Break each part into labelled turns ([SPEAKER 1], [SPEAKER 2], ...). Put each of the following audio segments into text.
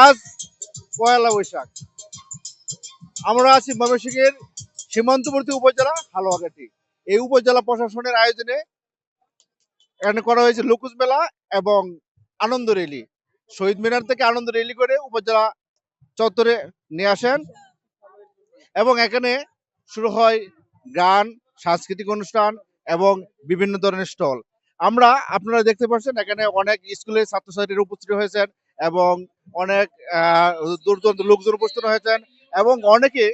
[SPEAKER 1] আজ পয়লা বৈশাখ। আমরা আছি ময়মনসিংহের সীমান্তবর্তী উপজেলা হালুয়াঘাটি। এই উপজেলা প্রশাসনের আয়োজনে এখানে করা হয়েছে লোকুজ মেলা এবং আনন্দ র্যালি। শহীদ মিনার থেকে আনন্দ র্যালি করে উপজেলা চত্বরে নিয়ে আসেন এবং এখানে শুরু হয় গান, সাংস্কৃতিক অনুষ্ঠান এবং বিভিন্ন ধরনের স্টল। আপনারা দেখতে পাচ্ছেন এখানে অনেক স্কুলের ছাত্রছাত্রীরা উপস্থিত হয়েছেন এবং অনেক দূর দূরান্ত লোকজন উপস্থিত হয়েছেন এবং অনেকে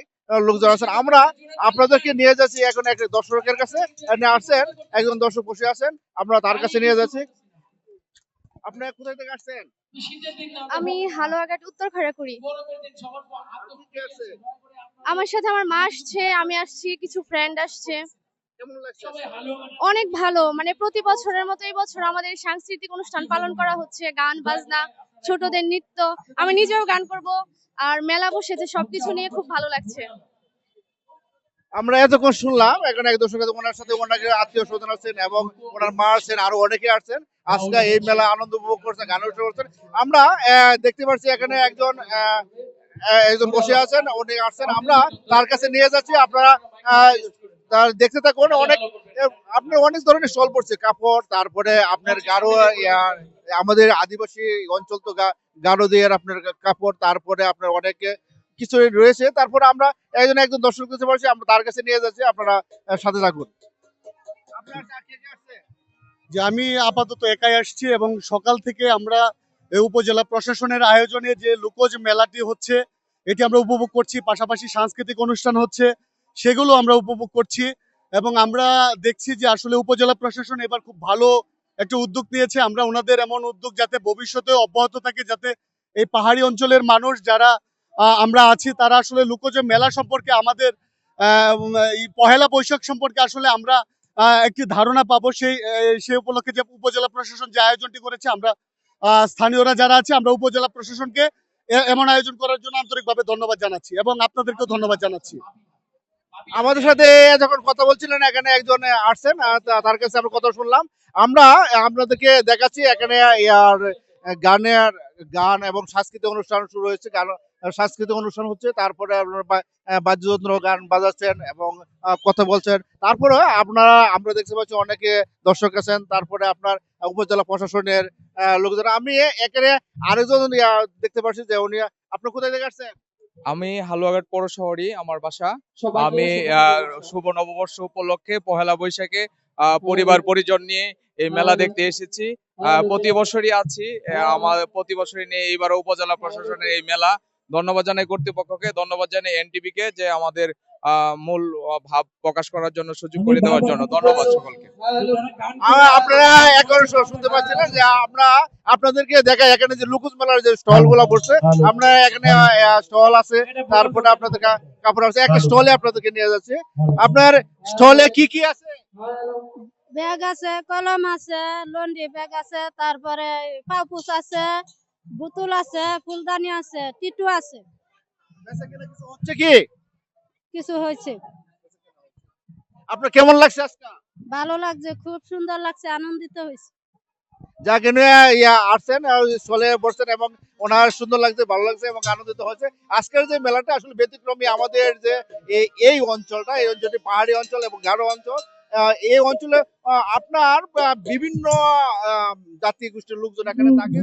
[SPEAKER 1] লোকজন আছেন। আমরা আপনাদেরকে নিয়ে যাচ্ছি এখন এক দর্শকের কাছে। এখানে আসছেন একজন দর্শক বসে আছেন, আমরা তার কাছে নিয়ে যাচ্ছি। আপনি কোথায় থেকে আসছেন?
[SPEAKER 2] আমি হালুয়াঘাট উত্তর খড়াকুড়ি। আমার সাথে আমার মা আসছে, আমি আসছি, কিছু ফ্রেন্ড আসছে।
[SPEAKER 1] কেমন লাগছে?
[SPEAKER 2] অনেক ভালো, মানে প্রতি বছরের মতো এই বছর আমাদের সাংস্কৃতিক অনুষ্ঠান পালন করা হচ্ছে, গান বাজনা, ছোটদের নৃত্য। আমি নিজেও গান করব, আর মেলা বসেছে, সবকিছু নিয়ে খুব ভালো লাগছে।
[SPEAKER 1] আমরা এতক্ষণ শুনলাম এখন এক দর্শক ওনার সাথে ওনাকে আত্মীয় স্বজন আছেন এবং ওনার মা আছেন, আরো অনেকে আছেন। আজকে এই মেলা আনন্দ উপভোগ করছেন, গান অনুষ্ঠান করছেন। আমরা দেখতে পাচ্ছি এখানে একজন বসে আছেন, উনি আসছেন, আমরা তার কাছে নিয়ে যাচ্ছি। আপনারা তার দেখতে থাকুন। আপনার অনেক ধরনের স্টল পড়ছে, কাপড়, তারপরে আপনার গারো, আমাদের আদিবাসী অঞ্চল তো গারোদের আপনার কাপড়, তারপরে আপনার অনেকে কিছু রয়েছে। তারপরে আমরা একজন দর্শক কাছে পারছি, আমরা তার কাছে নিয়ে যাচ্ছি, আপনারা সাথে থাকুন।
[SPEAKER 3] যে আমি আপাতত একাই আসছি এবং সকাল থেকে আমরা এই উপজেলা প্রশাসনের আয়োজনে যে লোকজ মেলাটি হচ্ছে এটি আমরা উপভোগ করছি, পাশাপাশি সাংস্কৃতিক অনুষ্ঠান হচ্ছে সেগুলো আমরা উপভোগ করছি এবং আমরা দেখছি যে আসলে উপজেলা প্রশাসন এবার খুব ভালো একটা উদ্যোগ নিয়েছে। আমরা ওনাদের এমন উদ্যোগ যাতে ভবিষ্যতে অব্যাহত থাকে, যাতে এই পাহাড়ি অঞ্চলের মানুষ যারা আমরা আছি তারা আসলে লোকজ মেলা সম্পর্কে আমাদের এই পহেলা বৈশাখ সম্পর্কে আসলে আমরা একটি ধারণা পাবো। সেই উপলক্ষে যে উপজেলা প্রশাসন যে আয়োজনটি করেছে, আমরা স্থানীয়রা যারা আছে আমরা উপজেলা প্রশাসনকে এমন আয়োজন করার জন্য আন্তরিকভাবে ধন্যবাদ জানাচ্ছি এবং আপনাদেরকেও ধন্যবাদ জানাচ্ছি।
[SPEAKER 1] আমাদের সাথে যখন কথা বলছিলেন এখানে একজন আসছেন, তার কাছে আমরা কথা শুনলাম। আমরা আপনাদেরকে দেখাচ্ছি এখানে গান এবং সাংস্কৃতিক অনুষ্ঠান শুরু হয়েছে। সাংস্কৃতিক অনুষ্ঠান হচ্ছে, তারপরে আপনার বাদ্যযন্ত্র গান বাজাচ্ছেন এবং কথা বলছেন। তারপরে আমরা দেখতে পাচ্ছি অনেকে দর্শক আছেন, তারপরে আপনার উপজেলা প্রশাসনের লোকজন। আমি এখানে আরেকজন দেখতে পাচ্ছি যে উনি, আপনি কোথায় থেকে আসছেন?
[SPEAKER 4] আমি হালুয়াঘাট পৌর শহরই আমার বাসা। আমি শুভ নববর্ষ উপলক্ষে পহেলা বৈশাখে পরিবার পরিজন নিয়ে এই মেলা দেখতে এসেছি। প্রতি বছরই আছি, আমার প্রতি বছরই নিয়ে এইবার উপজেলা প্রশাসনের এই মেলা। ধন্যবাদ জানাই কর্তৃপক্ষকে, ধন্যবাদ জানাই এনটিভি কে যে আমাদের মূল ভাব প্রকাশ করার জন্য সুযোগ করে দেওয়ার জন্য। ধন্যবাদ সকলকে।
[SPEAKER 1] আপনারা এখন শুনতে পাচ্ছিলেন যে আমরা আপনাদেরকে দেখাই এখানে যে লুকুজ মেলার যে স্টল গুলা বসছে। আমরা এখানে স্টল আছে, তারপরে আপনাদের কাপড় আছে, একটা স্টলে আপনাদেরকে নিয়ে যাচ্ছে। আপনার স্টলে কি কি আছে?
[SPEAKER 5] ব্যাগ আছে, কলম আছে, লন্ডি ব্যাগ আছে, তারপরে পাউপুস আছে, বোতল আছে, ফুলদানি আছে, টিটু আছে।
[SPEAKER 1] হচ্ছে কি
[SPEAKER 5] কিছু হয়েছে।
[SPEAKER 1] আপনার কেমন লাগছে আজকে?
[SPEAKER 5] ভালো লাগছে, খুব সুন্দর লাগছে, আনন্দিত হয়েছে।
[SPEAKER 1] যা কিনে আসছেন স্টলে বসছেন এবং ওনার সুন্দর লাগছে, ভালো লাগছে এবং আনন্দিত হয়েছে। আজকের যে মেলাটা আসলে ব্যতিক্রমী। আমাদের যে এই অঞ্চলটি পাহাড়ি অঞ্চল এবং গারো অঞ্চল। এই অঞ্চলে আপনার বিভিন্ন জাতি গোষ্ঠীর লোকজন এখানে থাকে।